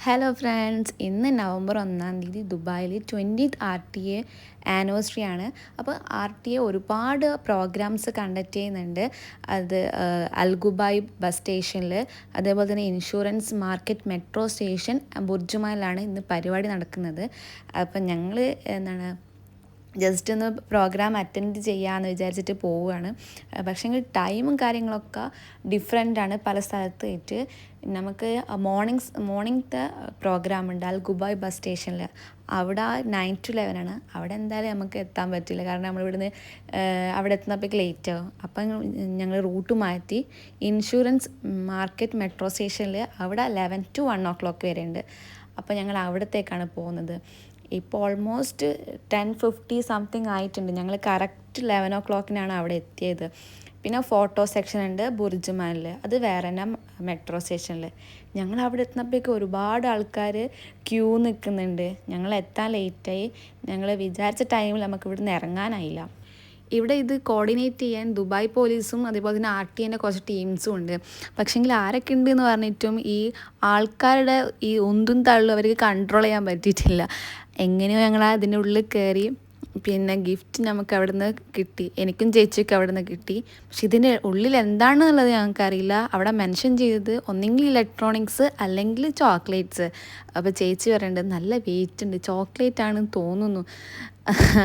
Hello friends, ഇന്ന് November 1 ദുബായിൽ 20th RTA anniversary ആണ്. അപ്പോൾ RTA ഒരുപാട് പ്രോഗ്രാംസ് കണ്ടക്ട് ചെയ്യുന്നുണ്ട്. അത് അൽഗുബായ് ബസ് സ്റ്റേഷനിൽ, അതേപോലെ തന്നെ ഇൻഷുറൻസ് മാർക്കറ്റ് മെട്രോ സ്റ്റേഷൻ ബുർജുമാനിലാണ് ഇന്ന് പരിപാടി നടക്കുന്നത്. അപ്പം ഞങ്ങൾ ജസ്റ്റ് ഒന്ന് പ്രോഗ്രാം അറ്റൻഡ് ചെയ്യാമെന്ന് വിചാരിച്ചിട്ട് പോവുകയാണ്. പക്ഷേ ടൈമും കാര്യങ്ങളൊക്കെ ഡിഫറെൻ്റാണ് പല സ്ഥലത്ത് വെച്ച്. നമുക്ക് മോർണിംഗത്തെ പ്രോഗ്രാം ഉണ്ട് അൽഗുബായ് ബസ് സ്റ്റേഷനിൽ. അവിടെ 9 to 11 ആണ്. അവിടെ എന്തായാലും നമുക്ക് എത്താൻ പറ്റില്ല, കാരണം നമ്മളിവിടുന്ന് അവിടെ എത്തുന്നപ്പോഴേക്ക് ലേറ്റ് ആവും. അപ്പം ഞങ്ങൾ റൂട്ട് മാറ്റി ഇൻഷുറൻസ് മാർക്കറ്റ് മെട്രോ സ്റ്റേഷനിൽ അവിടെ 11 to 1 o'clock വരെ ഉണ്ട്. അപ്പോൾ ഞങ്ങൾ അവിടത്തേക്കാണ് പോകുന്നത്. ഇപ്പോൾ ഓൾമോസ്റ്റ് 10:50 സംതിങ് ആയിട്ടുണ്ട്. ഞങ്ങൾ കറക്റ്റ് 11 o'clock അവിടെ എത്തിയത്. പിന്നെ ഫോട്ടോ സെക്ഷൻ ഉണ്ട് ബുർജുമാനിൽ, അത് വേറെ തന്നെ മെട്രോ സ്റ്റേഷനിൽ. ഞങ്ങൾ അവിടെ എത്തുന്നപ്പോഴേക്കും ഒരുപാട് ആൾക്കാർ ക്യൂ നിൽക്കുന്നുണ്ട്. ഞങ്ങൾ എത്താൻ ലേറ്റായി. ഞങ്ങൾ വിചാരിച്ച ടൈമിൽ നമുക്ക് ഇവിടുന്ന് ഇറങ്ങാനായില്ല. ഇവിടെ ഇത് കോർഡിനേറ്റ് ചെയ്യാൻ ദുബായ് പോലീസും അതേപോലെ തന്നെ RTAൻ്റെ കുറച്ച് ടീംസും ഉണ്ട്. പക്ഷേങ്കിൽ ആരൊക്കെ ഉണ്ട് എന്ന് പറഞ്ഞിട്ടും ഈ ആൾക്കാരുടെ ഈ ഉന്തും തള്ളും അവർക്ക് കൺട്രോൾ ചെയ്യാൻ പറ്റിയിട്ടില്ല. എങ്ങനെയോ ഞങ്ങൾ അതിൻ്റെ ഉള്ളിൽ കയറി. പിന്നെ ഗിഫ്റ്റ് നമുക്ക് അവിടെ നിന്ന് കിട്ടി, എനിക്കും ചേച്ചിക്കും അവിടെ നിന്ന് കിട്ടി. പക്ഷെ ഇതിൻ്റെ ഉള്ളിൽ എന്താണെന്നുള്ളത് ഞങ്ങൾക്കറിയില്ല. അവിടെ മെൻഷൻ ചെയ്തത് ഒന്നെങ്കിൽ ഇലക്ട്രോണിക്സ് അല്ലെങ്കിൽ ചോക്ലേറ്റ്സ്. അപ്പോൾ ചേച്ചി പറയുന്നുണ്ട് നല്ല വെയിറ്റ് ഉണ്ട്, ചോക്ലേറ്റ് ആണെന്ന് തോന്നുന്നു.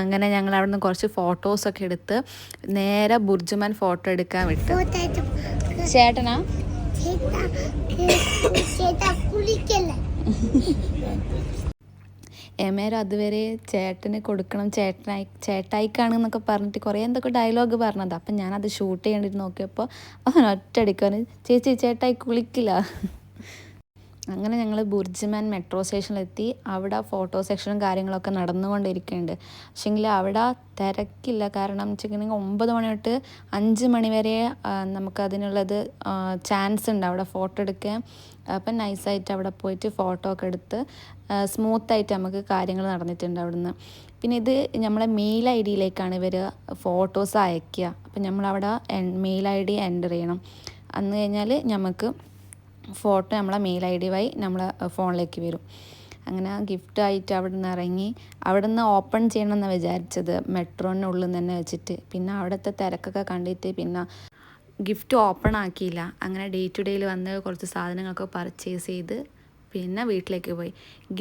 അങ്ങനെ ഞങ്ങൾ അവിടെ നിന്ന് കുറച്ച് ഫോട്ടോസൊക്കെ എടുത്ത് നേരെ ബുർജുമാൻ ഫോട്ടോ എടുക്കാൻ വിട്ടു. ചേട്ടനാ എമേരം അതുവരെ ചേട്ടന് കൊടുക്കണം, ചേട്ടായിക്കാണെന്നൊക്കെ പറഞ്ഞിട്ട് കുറേ എന്തൊക്കെ ഡയലോഗ് പറഞ്ഞത്. അപ്പം ഞാനത് ഷൂട്ട് ചെയ്യേണ്ടിട്ട് നോക്കിയപ്പോൾ അവൻ ഒറ്റയടിക്കാൻ ചേച്ചി ചേട്ടായി കുളിക്കില്ല. അങ്ങനെ ഞങ്ങൾ ബുർജുമാൻ മെട്രോ സ്റ്റേഷനിലെത്തി. അവിടെ ഫോട്ടോ സെക്ഷനും കാര്യങ്ങളൊക്കെ നടന്നുകൊണ്ടിരിക്കുന്നുണ്ട്. പക്ഷേങ്കിൽ അവിടെ തിരക്കില്ല. കാരണം വെച്ചിട്ടുണ്ടെങ്കിൽ 9 മണി തൊട്ട് 5 മണി വരെ നമുക്കതിനുള്ളത് ചാൻസ് ഉണ്ട് അവിടെ ഫോട്ടോ എടുക്കാൻ. അപ്പം നൈസായിട്ട് അവിടെ പോയിട്ട് ഫോട്ടോ ഒക്കെ എടുത്ത് സ്മൂത്തായിട്ട് നമുക്ക് കാര്യങ്ങൾ നടന്നിട്ടുണ്ട് അവിടുന്ന്. പിന്നെ ഇത് നമ്മളെ മെയിൽ ID ഇവർ ഫോട്ടോസ് അയയ്ക്കുക. അപ്പം നമ്മളവിടെ മെയിൽ ID എൻ്റർ ചെയ്യണം. അന്ന് കഴിഞ്ഞാൽ നമുക്ക് ഫോട്ടോ നമ്മളെ മെയിൽ ID വഴി നമ്മളെ ഫോണിലേക്ക് വരും. അങ്ങനെ ഗിഫ്റ്റ് ആയിട്ട് അവിടെ നിന്ന് ഇറങ്ങി. അവിടെ നിന്ന് ഓപ്പൺ ചെയ്യണമെന്നാണ് വിചാരിച്ചത്, മെട്രോൻ്റെ ഉള്ളിൽ തന്നെ വെച്ചിട്ട്. പിന്നെ അവിടുത്തെ തിരക്കൊക്കെ കണ്ടിട്ട് പിന്നെ ഗിഫ്റ്റ് ഓപ്പൺ ആക്കിയില്ല. അങ്ങനെ ഡേ ടു ഡേയിൽ വന്ന് കുറച്ച് സാധനങ്ങളൊക്കെ പർച്ചേസ് ചെയ്ത് പിന്നെ വീട്ടിലേക്ക് പോയി.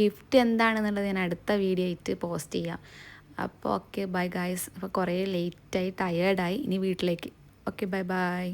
ഗിഫ്റ്റ് എന്താണെന്നുള്ളത് ഞാൻ അടുത്ത വീഡിയോ ആയിട്ട് പോസ്റ്റ് ചെയ്യാം. അപ്പോൾ ഓക്കെ ബൈ ഗായ്സ്. അപ്പോൾ കുറേ ലേറ്റായി ടയേർഡായി. ഇനി വീട്ടിലേക്ക്. Okay bye bye.